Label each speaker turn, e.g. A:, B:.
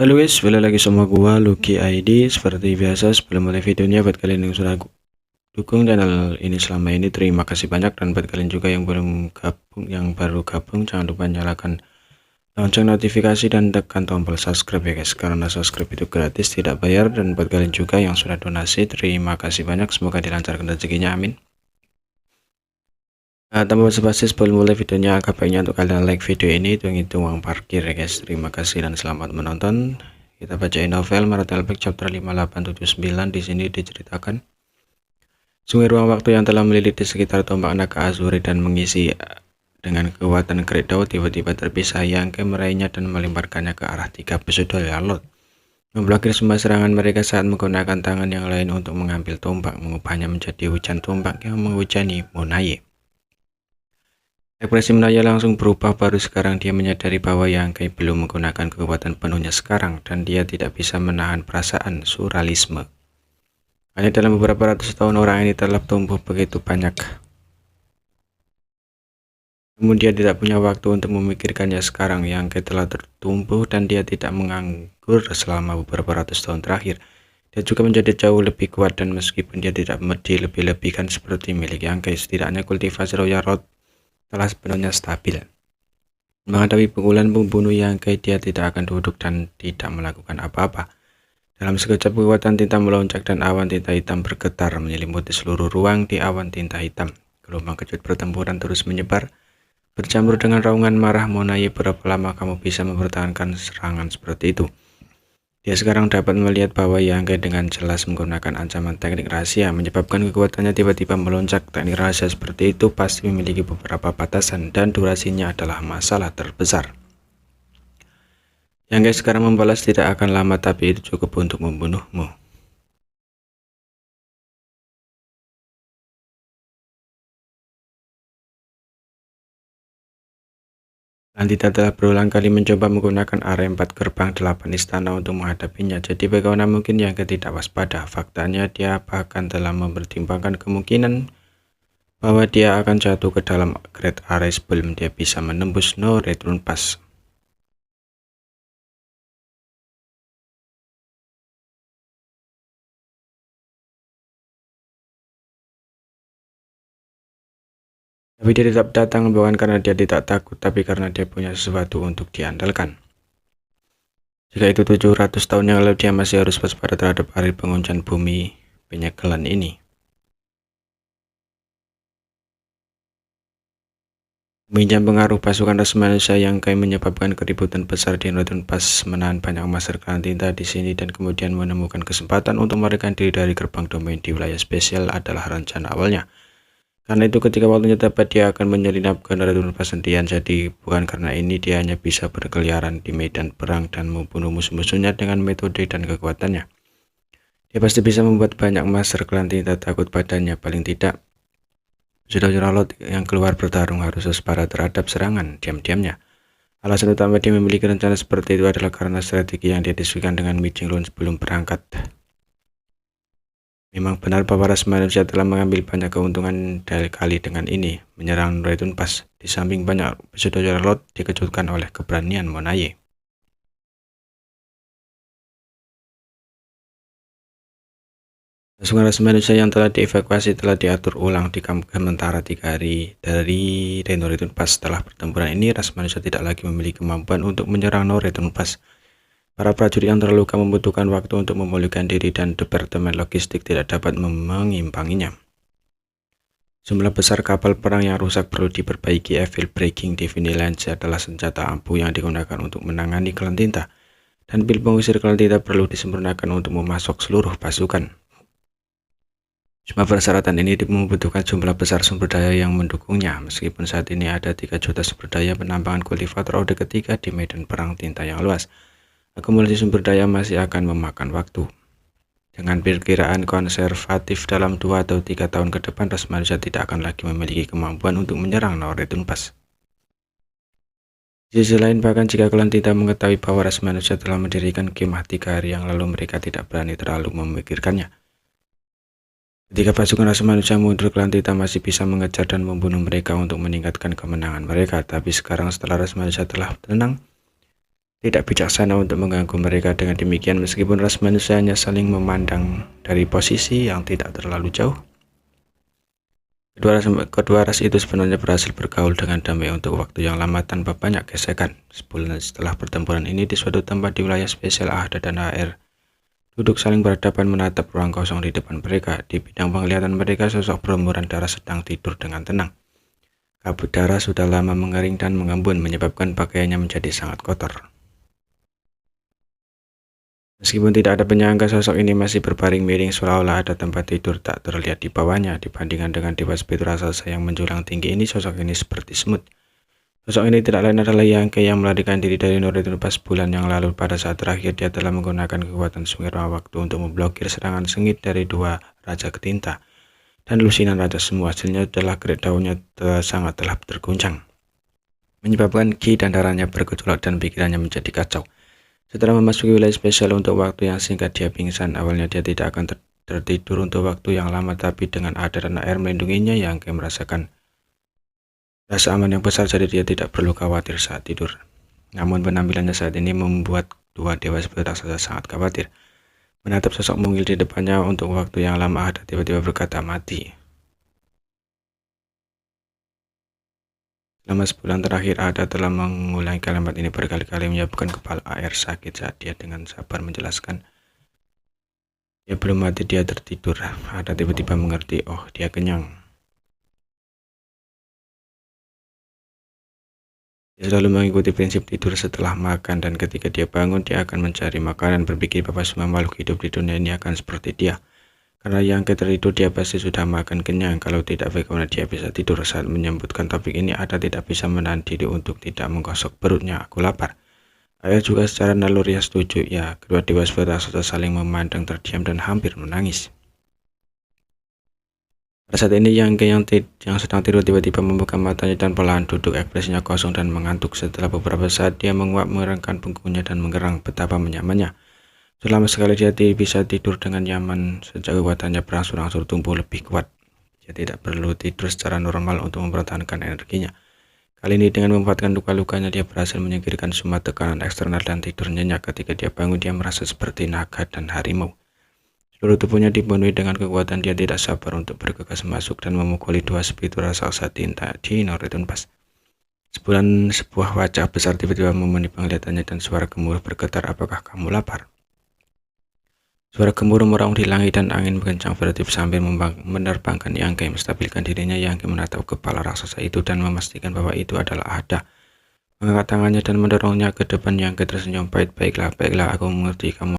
A: Halo guys, balik lagi sama gua Lucky ID. Seperti biasa sebelum mulai videonya, buat kalian yang sudah dukung channel ini selama ini, terima kasih banyak. Dan buat kalian juga yang baru gabung, jangan lupa nyalakan lonceng notifikasi dan tekan tombol subscribe ya guys, karena subscribe itu gratis, tidak bayar. Dan buat kalian juga yang sudah donasi, terima kasih banyak, semoga dilancarkan rezekinya, amin. Nah, tanpa basa-basi sebelum mulai videonya, agak baiknya untuk kalian like video ini, hitung-hitung uang parkir ya guys. Terima kasih dan selamat menonton. Kita bacain novel Martelbeck chapter 5879. Di sini diceritakan sungai ruang waktu yang telah melilit di sekitar tombak naga Azuri dan mengisi dengan kekuatan Kredau tiba-tiba terpisah yang meraihnya dan melemparkannya ke arah 3 pesudah Lot. Memblokir semua serangan mereka saat menggunakan tangan yang lain untuk mengambil tombak, mengubahnya menjadi hujan tombak yang menghujani Monaye. Ekspresi Menaya langsung berubah. Baru sekarang dia menyadari bahwa Yangkai belum menggunakan kekuatan penuhnya sekarang, dan dia tidak bisa menahan perasaan surrealisme. Hanya dalam beberapa ratus tahun orang ini telah tumbuh begitu banyak. Namun dia tidak punya waktu untuk memikirkannya sekarang. Yangkai telah tertumbuh dan dia tidak menganggur selama beberapa ratus tahun terakhir. Dia juga menjadi jauh lebih kuat, dan meskipun dia tidak dilebih-lebihkan seperti milik Yangkai, setidaknya kultivasi Royal Road telah sepenuhnya stabil. Menghadapi pukulan pembunuh Yangkai, dia tidak akan duduk dan tidak melakukan apa-apa. Dalam sekejap kekuatan tinta melonjak dan awan tinta hitam bergetar menyelimuti seluruh ruang. Di awan tinta hitam, gelombang kejut pertempuran terus menyebar, bercampur dengan raungan marah Monaye. Berapa lama kamu bisa mempertahankan serangan seperti itu? Dia sekarang dapat melihat bahwa Yangkai dengan jelas menggunakan ancaman teknik rahasia, menyebabkan kekuatannya tiba-tiba melonjak. Teknik rahasia seperti itu pasti memiliki beberapa batasan, dan durasinya adalah masalah terbesar. Yangkai sekarang membalas tidak akan lama, tapi itu cukup untuk membunuhmu. Landita telah berulang kali mencoba menggunakan area 4 gerbang 8 istana untuk menghadapinya. Jadi bagaimana mungkin Yangkai tidak waspada? Faktanya dia bahkan telah mempertimbangkan kemungkinan bahwa dia akan jatuh ke dalam Great Area sebelum dia bisa menembus No Return Pass. Tapi dia tetap datang bukan karena dia tidak takut, tapi karena dia punya sesuatu untuk diandalkan. Jika itu 700 tahun yang lalu, dia masih harus waspada terhadap hari penguncian bumi penyegelan ini. Meminjam pengaruh pasukan ras manusia Yangkai menyebabkan keributan besar di Northern Pass, menahan banyak master klan tinta di sini, dan kemudian menemukan kesempatan untuk melarikan diri dari gerbang domain di wilayah spesial adalah rencana awalnya. Karena itu ketika waktunya tepat, dia akan menyelinap ke Northern Pass sendirian. Jadi bukan karena ini dia hanya bisa berkeliaran di medan perang dan membunuh musuh-musuhnya dengan metode dan kekuatannya. Dia pasti bisa membuat banyak master klan tinta takut padanya. Paling tidak, saudara Lot yang keluar bertarung harus waspada terhadap serangan diam-diamnya. Alasan utama dia memiliki rencana seperti itu adalah karena strategi yang dia diskusikan dengan Mi Jinglun sebelum berangkat. Memang benar bahwa ras manusia telah mengambil banyak keuntungan dari kali dengan ini menyerang Return Pass. Di samping banyak saudara Lot dikejutkan oleh keberanian Monaye. Pasukan ras manusia yang telah dievakuasi telah diatur ulang di kamp sementara 3 hari dari No Return Pass. Setelah pertempuran ini, ras manusia tidak lagi memiliki kemampuan untuk menyerang No Return Pass. Para prajurit yang terluka membutuhkan waktu untuk memulihkan diri, dan departemen logistik tidak dapat mengimbanginya. Jumlah besar kapal perang yang rusak perlu diperbaiki. Evil Breaking Divine adalah senjata ampuh yang digunakan untuk menangani klan tinta, dan pil pengusir klan tinta perlu disempurnakan untuk memasok seluruh pasukan. Semua persyaratan ini membutuhkan jumlah besar sumber daya yang mendukungnya. Meskipun saat ini ada 3 juta sumber daya penambangan kultivator Ode ketiga di medan perang tinta yang luas, akumulasi sumber daya masih akan memakan waktu. Dengan perkiraan konservatif, dalam 2 atau 3 tahun ke depan, ras manusia tidak akan lagi memiliki kemampuan untuk menyerang No Return Pass. Di sisi lain, bahkan jika klan tinta mengetahui bahwa ras manusia telah mendirikan kemah 3 hari yang lalu, mereka tidak berani terlalu memikirkannya. Ketika pasukan ras manusia mundur, klan tinta masih bisa mengejar dan membunuh mereka untuk meningkatkan kemenangan mereka. Tapi sekarang, setelah ras manusia telah tenang, Tidak bijaksana untuk mengganggu mereka dengan demikian. Meskipun ras manusianya saling memandang dari posisi yang tidak terlalu jauh, kedua ras itu sebenarnya berhasil bergaul dengan damai untuk waktu yang lama tanpa banyak gesekan. Sebulan setelah pertempuran ini, di suatu tempat di wilayah spesial Ahda dan AR, duduk saling berhadapan menatap ruang kosong di depan mereka. Di bidang penglihatan mereka, sosok berumuran darah sedang tidur dengan tenang. Kabut darah sudah lama mengering dan mengembun, menyebabkan pakaiannya menjadi sangat kotor. Meskipun tidak ada penyangga, sosok ini masih berbaring miring seolah-olah ada tempat tidur tak terlihat di bawahnya. Dibandingkan dengan dewa spiritual raksasa yang menjulang tinggi ini, sosok ini seperti semut. Sosok ini tidak lain adalah Yangke yang melarikan diri dari Noritun pas bulan yang lalu. Pada saat terakhir, dia telah menggunakan kekuatan sungir waktu untuk memblokir serangan sengit dari dua Raja Ketinta dan lusinan Raja Semu. Hasilnya adalah gerik daunnya sangat telah terguncang, menyebabkan ki dan darahnya bergejolak dan pikirannya menjadi kacau. Setelah memasuki wilayah spesial untuk waktu yang singkat, dia pingsan. Awalnya dia tidak akan tertidur untuk waktu yang lama, tapi dengan ada dan air melindunginya, Yangke merasakan rasa aman yang besar, jadi dia tidak perlu khawatir saat tidur. Namun penampilannya saat ini membuat dua dewa seperti raksasa sangat khawatir. Menatap sosok mungil di depannya untuk waktu yang lama, Ada tiba-tiba berkata, "Mati." Selama sebulan terakhir, Ada telah mengulangi kalimat ini berkali-kali, menyebabkan kepala AR sakit saat dia dengan sabar menjelaskan, "Dia belum mati, dia tertidur." Ada tiba-tiba mengerti, oh, dia kenyang. Dia selalu mengikuti prinsip tidur setelah makan, dan ketika dia bangun, dia akan mencari makanan, berpikir bahwa semua makhluk hidup di dunia ini akan seperti dia. Karena yang tertidur, dia pasti sudah makan kenyang. Kalau tidak, bagaimana dia bisa tidur? Saat menyebutkan topik ini, Ada tidak bisa menahan diri untuk tidak menggosok perutnya. "Aku lapar." Ayah juga secara naluriah setuju. Ya, kedua dewa raksasa saling memandang terdiam dan hampir menangis. Pada saat ini, yang sedang tidur tiba-tiba membuka matanya dan perlahan duduk. Ekspresinya kosong dan mengantuk. Setelah beberapa saat, dia menguap, mengerangkan punggungnya dan menggerang. Betapa nyamannya. Selama sekali dia bisa tidur dengan nyaman sejak kekuatannya berangsur-angsur tumbuh lebih kuat. Dia tidak perlu tidur secara normal untuk mempertahankan energinya. Kali ini dengan memanfaatkan luka-lukanya, dia berhasil menyingkirkan semua tekanan eksternal dan tidur nyenyak. Ketika dia bangun, dia merasa seperti naga dan harimau. Seluruh tubuhnya dipenuhi dengan kekuatan. Dia tidak sabar untuk bergegas masuk dan memukuli dua spiritual raksasa tinta di Noritun Pass. Sebuah wajah besar tiba-tiba memenuhi penglihatannya dan suara gemuruh bergetar, "Apakah kamu lapar?" Suara gemuruh meraung di langit dan angin kencang bertiup sambil menerbangkan Yangke. Menstabilkan dirinya, Yangke menatap kepala raksasa itu dan memastikan bahwa itu adalah Ada. Mengangkat tangannya dan mendorongnya ke depan. Yangke tersenyum pahit. "Baiklah, aku mengerti. Kamu